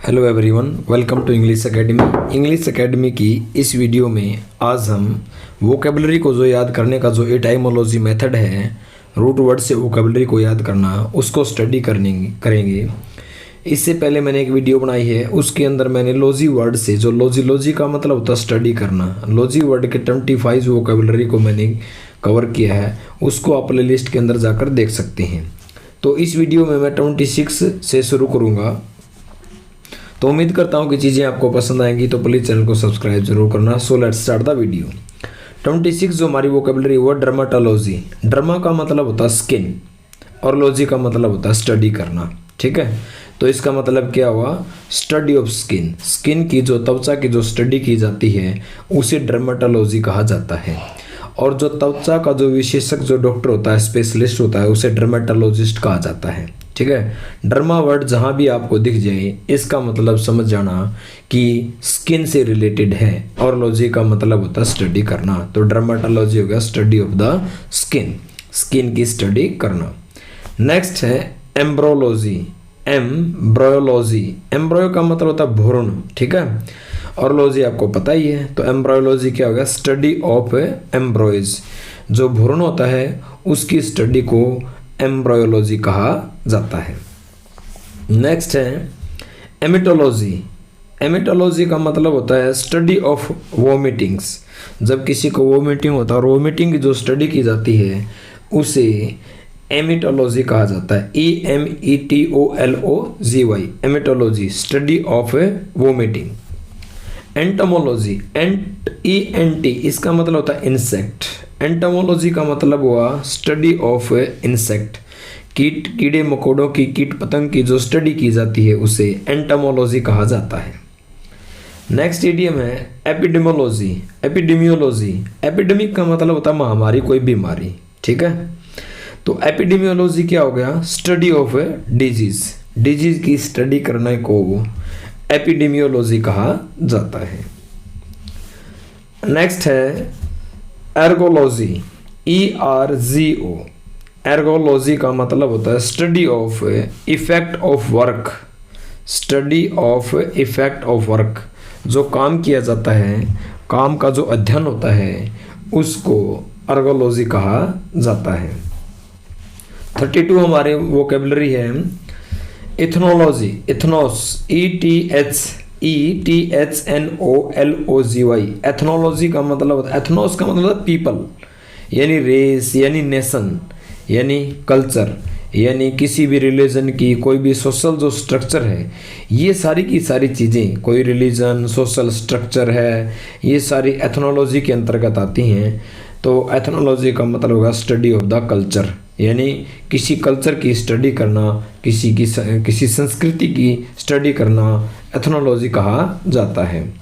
Hello everyone, welcome to English academy. English academy की इस video में आज हम वोकेबलरी को जो याद करने का जो एटाइमोलॉजी मेथड है, रूट वर्ड से वोकेबलरी को याद करना, उसको स्टडी करेंगे। इससे पहले मैंने एक वीडियो बनाई है, उसके अंदर मैंने लॉजी वर्ड से, जो लॉजी का मतलब होता है स्टडी करना, लॉजी वर्ड के 25 वोकेबलरी को मैंने कवर किया है। उसको आप प्ले लिस्ट के अंदर जाकर देख सकते हैं। तो इस वीडियो में मैं 26 से शुरू करूँगा। तो उम्मीद करता हूँ कि चीज़ें आपको पसंद आएंगी, तो प्लीज़ चैनल को सब्सक्राइब जरूर करना। So let's start the video. 26 जो हमारी वोकेबलरी वो डर्माटोलॉजी। डर्मा का मतलब होता है स्किन और लॉजी का मतलब होता है स्टडी करना। ठीक है, तो इसका मतलब क्या हुआ? Study of skin. स्किन की जो त्वचा की जो स्टडी की जाती है उसे डर्माटोलॉजी कहा जाता है। और जो त्वचा का जो विशेषज्ञ जो डॉक्टर होता है, स्पेशलिस्ट होता है, उसे डर्माटोलॉजिस्ट कहा जाता है। ठीक है, डर्मा वर्ड जहाँ भी आपको दिख जाए इसका मतलब समझ जाना कि स्किन से रिलेटेड है, और लॉजी का मतलब होता है स्टडी करना। तो डर्माटोलॉजी हो गया study of the skin, skin की स्टडी करना। नेक्स्ट है एम्ब्रोलॉजी। एम्ब्रोलॉजी, एम्ब्रोयो का मतलब होता है भ्रूण। ठीक है, और लॉजी आपको पता ही है। तो एम्ब्रोलॉजी क्या हो गया? स्टडी ऑफ एम्ब्रॉयज, जो भ्रूण होता है उसकी स्टडी को एम्ब्रोयोलॉजी कहा जाता है। नेक्स्ट है एमिटोलॉजी। एमिटोलॉजी का मतलब होता है स्टडी ऑफ वोमिटिंग्स। जब किसी को वोमिटिंग होता है और वोमिटिंग की जो स्टडी की जाती है उसे एमिटोलॉजी कहा जाता है। EMETOLOGY, emetology, study of vomiting. Entomology, ENT, इसका मतलब होता है इंसेक्ट। एंटोमोलॉजी का मतलब हुआ स्टडी ऑफ इंसेक्ट, कीट, कीड़े मकोड़ों की, कीट पतंग की जो स्टडी की जाती है उसे एंटोमोलॉजी कहा जाता है। नेक्स्ट इडियम है एपिडेमियोलॉजी। एपिडेमियोलॉजी, एपिडेमिक का मतलब होता है महामारी, कोई बीमारी। ठीक है, तो एपिडेमियोलॉजी क्या हो गया? स्टडी ऑफ डिजीज, डिजीज की स्टडी करने को एपिडेमियोलॉजी कहा जाता है। नेक्स्ट है एर्गोलॉजी, ERGO। एर्गोलॉजी का मतलब होता है study of effect of work, study of effect of work, जो काम किया जाता है, काम का जो अध्ययन होता है उसको एर्गोलॉजी कहा जाता है। 32 हमारे वोकेबलरी है इथनोलॉजी। इथनोस, ETHNOLOGY। एथनोलॉजी का मतलब होता है, एथनोस का मतलब पीपल, यानी रेस, यानी नेशन, यानी कल्चर, यानी किसी भी रिलीजन की, कोई भी सोशल जो स्ट्रक्चर है, ये सारी की सारी चीज़ें, कोई रिलीजन, सोशल स्ट्रक्चर है, ये सारी एथनोलॉजी के अंतर्गत आती हैं। तो एथनोलॉजी का मतलब होगा स्टडी ऑफ द कल्चर, यानी किसी कल्चर की स्टडी करना, किसी संस्कृति की स्टडी करना एथनोलॉजी कहा जाता है।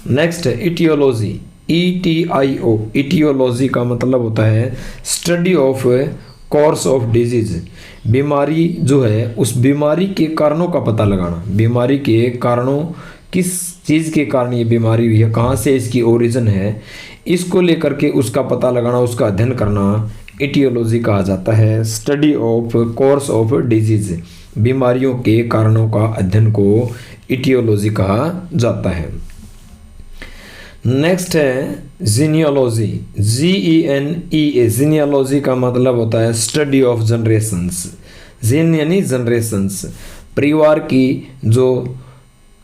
नेक्स्ट है इटियोलॉजी, ETIO। इटियोलॉजी का मतलब होता है study of course of disease. बीमारी जो है उस बीमारी के कारणों का पता लगाना, बीमारी के कारणों, किस चीज़ के कारण ये बीमारी हुई है, कहाँ से इसकी ओरिजिन है, इसको लेकर के उसका पता लगाना, उसका अध्ययन करना इटियोलॉजी कहा जाता है। Study of course of disease, बीमारियों के कारणों का अध्ययन को इटियोलॉजी कहा जाता है। नेक्स्ट है जीनियोलॉजी, GENEA। जीनियोलॉजी का मतलब होता है स्टडी ऑफ जनरेशंस। जीन यानी जनरेशंस, परिवार की जो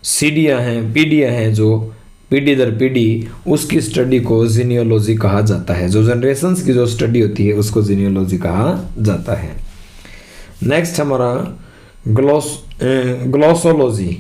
सीढ़ियाँ हैं, पीढ़ियाँ हैं, जो पीढ़ी दर पीढ़ी, उसकी स्टडी को जीनियोलॉजी कहा जाता है। जो जनरेशंस की जो स्टडी होती है उसको जीनियोलॉजी कहा जाता है। नेक्स्ट हमारा ग्लोसोलॉजी,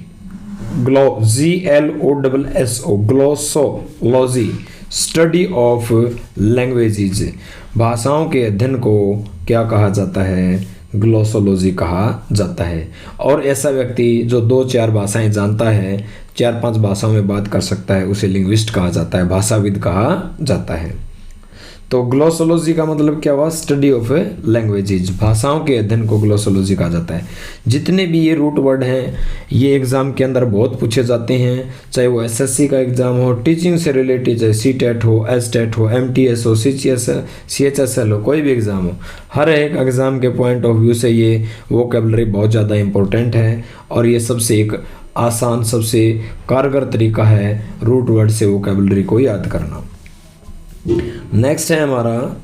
GLOSSO, ग्लोसोलॉजी, स्टडी ऑफ लैंग्वेजेज। भाषाओं के अध्ययन को क्या कहा जाता है? ग्लोसोलॉजी कहा जाता है। और ऐसा व्यक्ति जो 2-4 भाषाएं जानता है, 4-5 भाषाओं में बात कर सकता है, उसे लिंग्विस्ट कहा जाता है, भाषाविद कहा जाता है। तो ग्लोसोलॉजी का मतलब क्या हुआ? स्टडी ऑफ लैंग्वेजेज, भाषाओं के अध्ययन को ग्लोसोलॉजी कहा जाता है। जितने भी ये रूट वर्ड हैं ये एग्ज़ाम के अंदर बहुत पूछे जाते हैं, चाहे वो SSC का एग्ज़ाम हो, टीचिंग से रिलेटेड, चाहे CTET हो, STET हो, MTS हो, CHSL हो, कोई भी एग्ज़ाम हो, हर एक एग्ज़ाम के पॉइंट ऑफ व्यू से ये वोकेबलरी बहुत ज़्यादा इम्पोर्टेंट है और ये सबसे एक आसान सबसे कारगर तरीका है रूट वर्ड से वोकैबुलरी को याद करना। नेक्स्ट है हमारा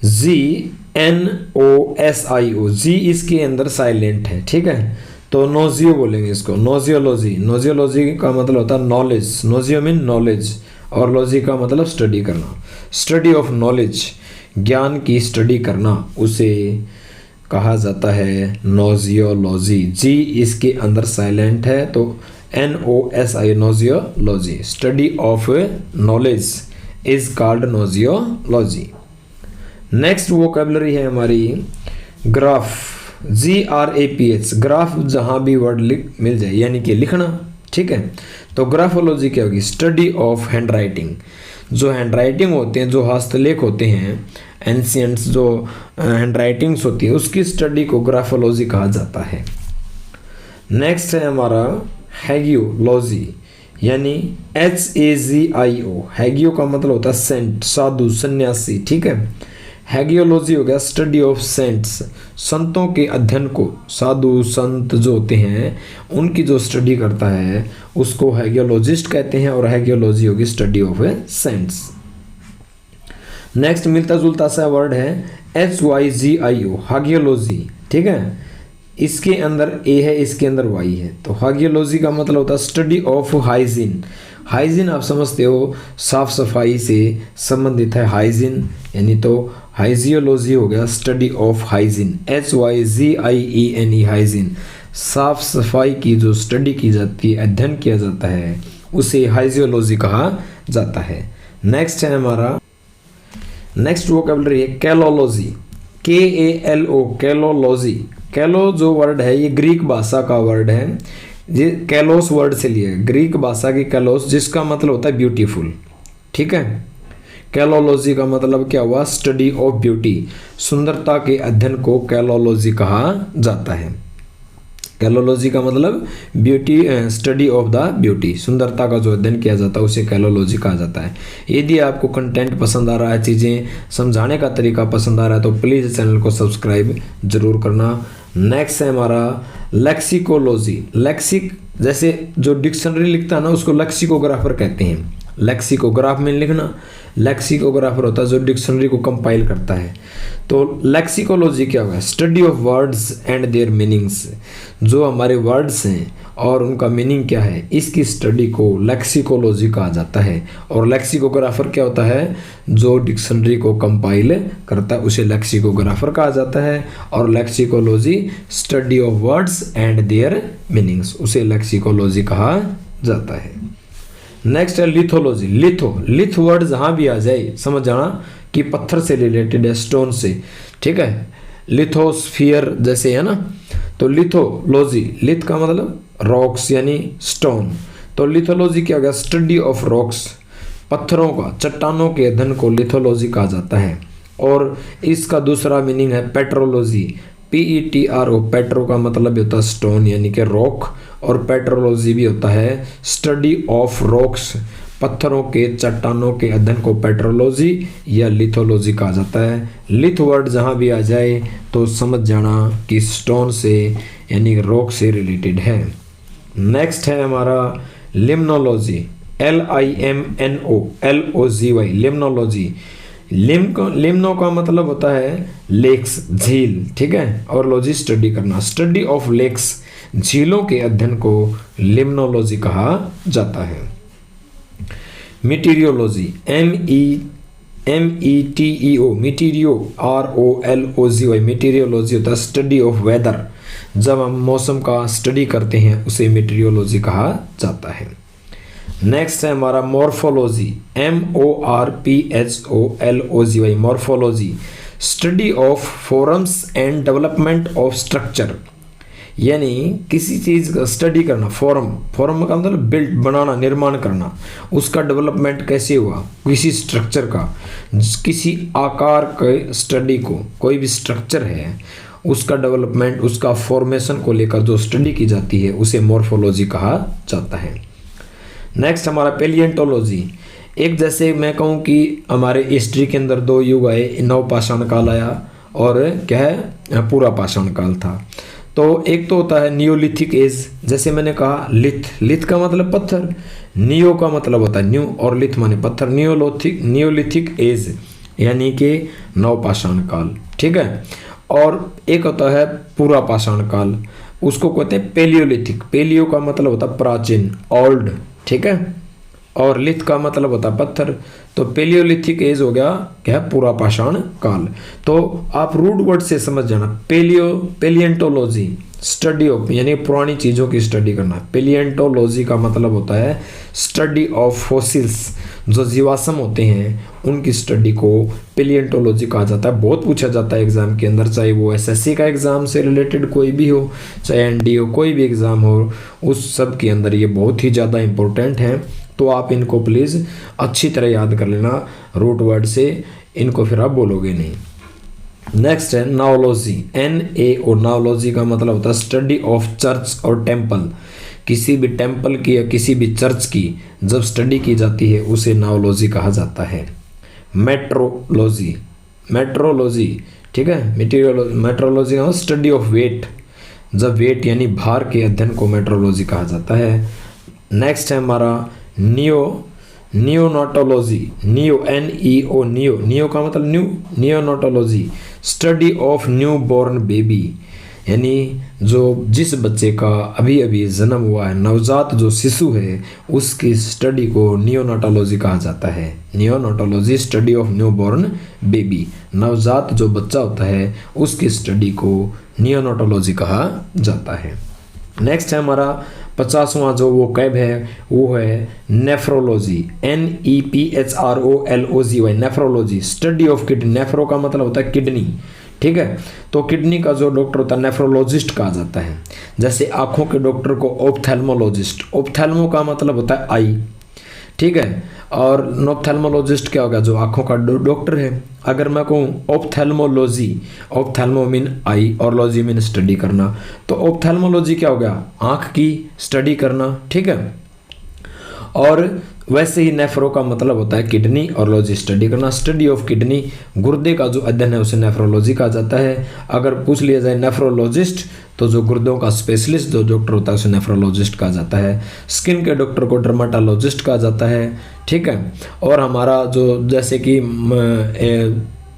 GNOSIO। जी इसके अंदर साइलेंट है, ठीक है, तो नोजियो बोलेंगे इसको, नोजियोलॉजी। नोजियोलॉजी का मतलब होता है नॉलेज, नोजियो मीन नॉलेज, और लॉजी का मतलब स्टडी करना, स्टडी ऑफ नॉलेज, ज्ञान की स्टडी करना, उसे कहा जाता है नोजियोलॉजी। जी इसके अंदर साइलेंट है तो NOSI gnosiology, study of knowledge is called gnosiology. Next vocabulary है हमारी ग्राफ, GRAPH, ग्राफ जहाँ भी वर्ड मिल जाए यानी कि लिखना, ठीक है। तो ग्राफोलॉजी क्या होगी, स्टडी ऑफ हैंड राइटिंग, जो हैंड राइटिंग होते हैं, जो हस्तलेख होते हैं, एंशियंट्स जो हैंड राइटिंग्स होती है, उसकी स्टडी को ग्राफोलॉजी कहा जाता है। नेक्स्ट है हमारा हैगियोलॉजी, यानी HAGIO, हैगियो का मतलब होता है सेंट, साधु, सन्यासी, ठीक है। हैगियोलॉजी हो गया स्टडी ऑफ सेंट्स, संतों के अध्ययन को, साधु संत जो होते हैं उनकी जो स्टडी करता है उसको हैगियोलॉजिस्ट कहते हैं, और हैगियोलॉजी होगी स्टडी ऑफ सेंट्स। नेक्स्ट मिलता जुलता सा वर्ड है HYGIO, हागियोलॉजी, ठीक है। इसके अंदर A है, इसके अंदर Y है, तो हागियोलॉजी का मतलब होता है स्टडी ऑफ हाइजीन। हाइजीन आप समझते हो साफ सफाई से संबंधित है हाइजीन, यानी तो हाइजियोलॉजी हो गया study of hygiene, HYGIENE, hygiene, साफ सफाई की जो स्टडी की जाती है, अध्ययन किया जाता है, उसे हाइजियोलॉजी कहा जाता है। नेक्स्ट है हमारा, नेक्स्ट वोकैबुलरी है कैलोलॉजी, KALO, कैलोलॉजी। कैलो जो वर्ड है ये ग्रीक भाषा का वर्ड है, ये कैलोस वर्ड से लिया है, ग्रीक भाषा की कैलोस, जिसका मतलब होता है ब्यूटीफुल, ठीक है। कैलोलॉजी का मतलब क्या हुआ, स्टडी ऑफ ब्यूटी, सुंदरता के अध्ययन को कैलोलॉजी कहा जाता है। कैलोलॉजी का मतलब beauty, study of the beauty, सुंदरता का जो अध्ययन किया जाता है उसे कैलोलॉजी कहा जाता है। यदि आपको कंटेंट पसंद आ रहा है, चीज़ें समझाने का तरीका पसंद आ रहा है, तो प्लीज़ चैनल को सब्सक्राइब जरूर करना। नेक्स्ट है हमारा लेक्सिकोलॉजी। लेक्सिक जैसे जो डिक्शनरी लिखता है ना उसको लेक्सिकोग्राफर कहते हैं। लेक्सिकोग्राफ में लिखना, लेक्सिकोग्राफर होता है जो डिक्शनरी को कंपाइल करता है। तो लेक्सिकोलॉजी क्या होगा, study of words and there meanings, जो हमारे वर्ड्स हैं और उनका मीनिंग क्या है, इसकी स्टडी को लेक्सिकोलॉजी कहा जाता है। और लेक्सिकोग्राफर क्या होता है, जो डिक्शनरी को कंपाइल करता है उसे लेक्सिकोग्राफर कहा जाता है। और lexicology study of words and there meanings, उसे लेक्सिकोलॉजी कहा जाता है। नेक्स्ट है लिथोलॉजी। लिथ वर्ड जहाँ भी आ जाए समझ जाना कि पत्थर से रिलेटेड है, स्टोन से, ठीक है। लिथोस्फियर जैसे है ना, तो लिथोलॉजी, लिथ का मतलब रॉक्स यानी स्टोन, तो लिथोलॉजी क्या होगा, स्टडी ऑफ रॉक्स, पत्थरों का, चट्टानों के अध्ययन को लिथोलॉजी कहा जाता है। और इसका दूसरा मीनिंग है पेट्रोलॉजी, PETRO, पेट्रो का मतलब होता है स्टोन यानी कि रॉक, और पेट्रोलॉजी भी होता है स्टडी ऑफ रॉक्स, पत्थरों के, चट्टानों के अध्ययन को पेट्रोलॉजी या लिथोलॉजी कहा जाता है। लिथ वर्ड जहाँ भी आ जाए तो समझ जाना कि स्टोन से यानी रॉक से रिलेटेड है। नेक्स्ट है हमारा लिम्नोलॉजी, LIMNOLOGY, लिम्नोलॉजी। लिम्नो का मतलब होता है लेक्स, झील, ठीक है, और लॉजी स्टडी करना, स्टडी ऑफ लेक्स, झीलों के अध्ययन को लिम्नोलॉजी कहा जाता है। मीटीरियोलॉजी, METEO, मीटीरियो, ROLOGY, मीटीरियोलॉजी होता है स्टडी ऑफ वेदर, जब हम मौसम का स्टडी करते हैं उसे मीटीरियोलॉजी कहा जाता है। नेक्स्ट है हमारा morphology, MORPHOLOGY, morphology, study of forms and development of structure, यानी किसी चीज़ का स्टडी करना, फॉर्म का मतलब बिल्ड, बनाना, निर्माण करना, उसका डेवलपमेंट कैसे हुआ, किसी स्ट्रक्चर का, किसी आकार के स्टडी को, कोई भी स्ट्रक्चर है उसका डेवलपमेंट, उसका फॉर्मेशन को लेकर जो स्टडी की जाती है उसे मॉर्फोलॉजी कहा जाता है। नेक्स्ट हमारा पेलिएंटोलॉजी। एक जैसे मैं कहूँ कि हमारे हिस्ट्री के अंदर दो युग आए, नवपाषाण काल आया और क्या है पूरा पाषाण काल था। तो एक तो होता है नियोलिथिक एज, जैसे मैंने कहा लिथ का मतलब पत्थर, नियो का मतलब होता है न्यू और लिथ माने पत्थर। नियोलिथिक एज यानी कि नवपाषाण काल, ठीक है। और एक होता है पूरा पाषाण काल, उसको कहते हैं पेलियोलिथिक। पेलियो का मतलब होता है प्राचीन, ओल्ड, ठीक है। और लिथ का मतलब होता है पत्थर। तो पेलियोलिथिक एज हो गया क्या, पूरा पाषाण काल। तो आप रूट वर्ड से समझ जाना, पेलियंटोलॉजी स्टडी ऑफ यानी पुरानी चीज़ों की स्टडी करना। पेलियंटोलॉजी का मतलब होता है स्टडी ऑफ फॉसिल्स, जो जीवाश्म होते हैं उनकी स्टडी को पेलियंटोलॉजी कहा जाता है। बहुत पूछा जाता है एग्जाम के अंदर, चाहे वो एसएससी का एग्जाम से रिलेटेड कोई भी हो, चाहे एनडीए हो, कोई भी एग्जाम हो, उस सब के अंदर ये बहुत ही ज़्यादा इंपॉर्टेंट है। तो आप इनको प्लीज़ अच्छी तरह याद कर लेना रूट वर्ड से, इनको फिर आप बोलोगे नहीं। नेक्स्ट है नाओलॉजी, NAO। नाओलॉजी का मतलब होता है स्टडी ऑफ चर्च और टेम्पल। किसी भी टेम्पल की या किसी भी चर्च की जब स्टडी की जाती है उसे नाओलॉजी कहा जाता है। मेट्रोलॉजी, ठीक है। मेट्रोलॉजी का स्टडी ऑफ वेट, जब वेट यानी भार के अध्ययन को मेट्रोलॉजी कहा जाता है। नेक्स्ट है हमारा नियोनाटोलॉजी, NEO का मतलब new, neonatology study of new born baby, यानी जो जिस बच्चे का अभी अभी जन्म हुआ है, नवजात जो शिशु है, उसकी स्टडी को नियोनाटोलॉजी कहा जाता है। Neonatology study of new born baby, नवजात जो बच्चा होता है उसकी स्टडी को नियोनाटोलॉजी कहा जाता है। नेक्स्ट है हमारा 50वां जो वो कैब है वो है nephrology, NEPHROLOGY, nephrology study of kidney. Nephro का मतलब होता है किडनी, ठीक है। तो किडनी का जो डॉक्टर होता है नेफ्रोलॉजिस्ट कहा जाता है। जैसे आंखों के डॉक्टर को ऑप्थेल्मोलॉजिस्ट, ऑप्थेल्मो का मतलब होता है आई, ठीक है। और नोप्थेल्मोलॉजिस्ट क्या होगा, जो आंखों का डॉक्टर है। अगर मैं कहूँ ऑप्थेल्मोलॉजी, ऑप्थेल्मो मीन आई और लॉजी मीन स्टडी करना, तो ऑप्थेल्मोलॉजी क्या हो गया, आँख की स्टडी करना, ठीक है। और वैसे ही नेफ्रो का मतलब होता है किडनी और लॉजी स्टडी करना। स्टडी ऑफ किडनी, गुर्दे का जो अध्ययन है उसे नेफ्रोलॉजी कहा जाता है। अगर पूछ लिया जाए नेफ्रोलॉजिस्ट, तो जो गुर्दों का स्पेशलिस्ट जो डॉक्टर होता है उसे नेफ्रोलॉजिस्ट कहा जाता है। स्किन के डॉक्टर को डर्माटोलॉजिस्ट कहा जाता है, ठीक है। और हमारा जो जैसे कि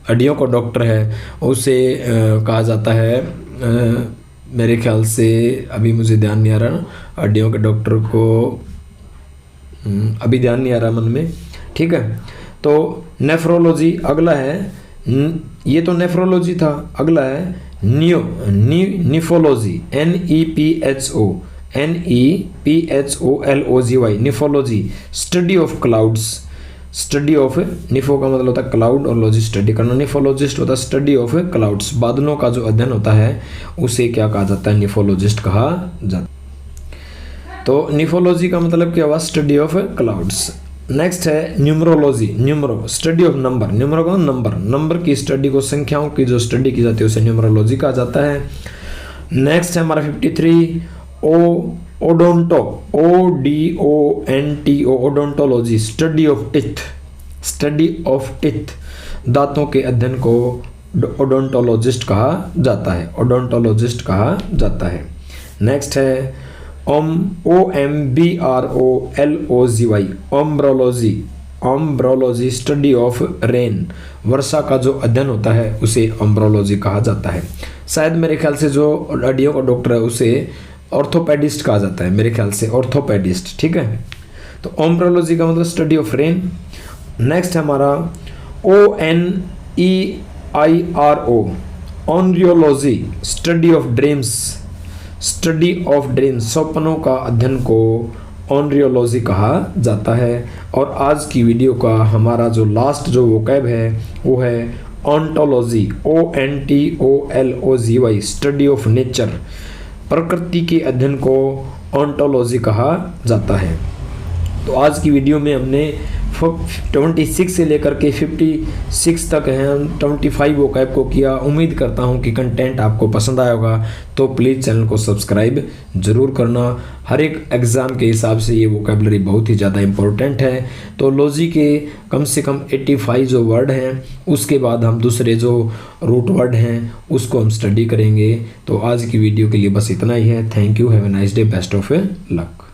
हड्डियों का डॉक्टर है उसे कहा जाता है, मेरे ख्याल से अभी मुझे ध्यान नहीं आ रहा, हड्डियों के डॉक्टर को अभी ध्यान नहीं आ रहा मन में, ठीक है। तो नेफ्रोलॉजी अगला है, ये तो नेफ्रोलॉजी था। अगला है nephology, NEPHOLOGY, nephology study of clouds. Study of, nepho का मतलब होता है क्लाउड और लॉजी स्टडी करना, निफोलॉजिस्ट होता है स्टडी ऑफ क्लाउड्स। बादलों का जो अध्ययन होता है उसे क्या कहा जाता है, निफोलॉजिस्ट कहा जाता है। तो निफोलॉजी का मतलब क्या हुआ, स्टडी ऑफ क्लाउड्स। नेक्स्ट है numerology, numero study of number. Numero का नंबर की स्टडी को, संख्याओं की जो स्टडी की जाती है उसे न्यूमरोलॉजी कहा जाता है। नेक्स्ट है हमारा 53 ओडोंटो, ODONTO, odontology study of teeth. Study of teeth, दांतों के अध्ययन को ओडोंटोलॉजिस्ट कहा जाता है, ओडोंटोलॉजिस्ट कहा जाता है। नेक्स्ट है OMBROLOGY, ओम्ब्रोलॉजी स्टडी ऑफ रेन। वर्षा का जो अध्ययन होता है उसे ओम्ब्रोलॉजी कहा जाता है। शायद मेरे ख्याल से जो हड्डियों का डॉक्टर है उसे ऑर्थोपेडिस्ट कहा जाता है, मेरे ख्याल से ऑर्थोपेडिस्ट, ठीक है। तो ओम्ब्रोलॉजी का मतलब स्टडी ऑफ रेन। नेक्स्ट है हमारा ONEIRO, oneirology study of dreams. Study of dreams, सपनों का अध्ययन को ऑनरियोलॉजी कहा जाता है। और आज की वीडियो का हमारा जो लास्ट जो वोकैब है वो है ontology, ONTOLOGY study of nature. प्रकृति के अध्ययन को ऑन्टोलॉजी कहा जाता है। तो आज की वीडियो में हमने 26 से लेकर के 56 तक हैं 25 वोकैब को किया। उम्मीद करता हूं कि कंटेंट आपको पसंद आया होगा, तो प्लीज़ चैनल को सब्सक्राइब ज़रूर करना। हर एक एग्ज़ाम के हिसाब से ये वोकैबलरी बहुत ही ज़्यादा इम्पोर्टेंट है। तो लॉजी के कम से कम 85 जो वर्ड हैं, उसके बाद हम दूसरे जो रूट वर्ड हैं उसको हम स्टडी करेंगे। तो आज की वीडियो के लिए बस इतना ही है। Thank you, have a nice day, best of luck.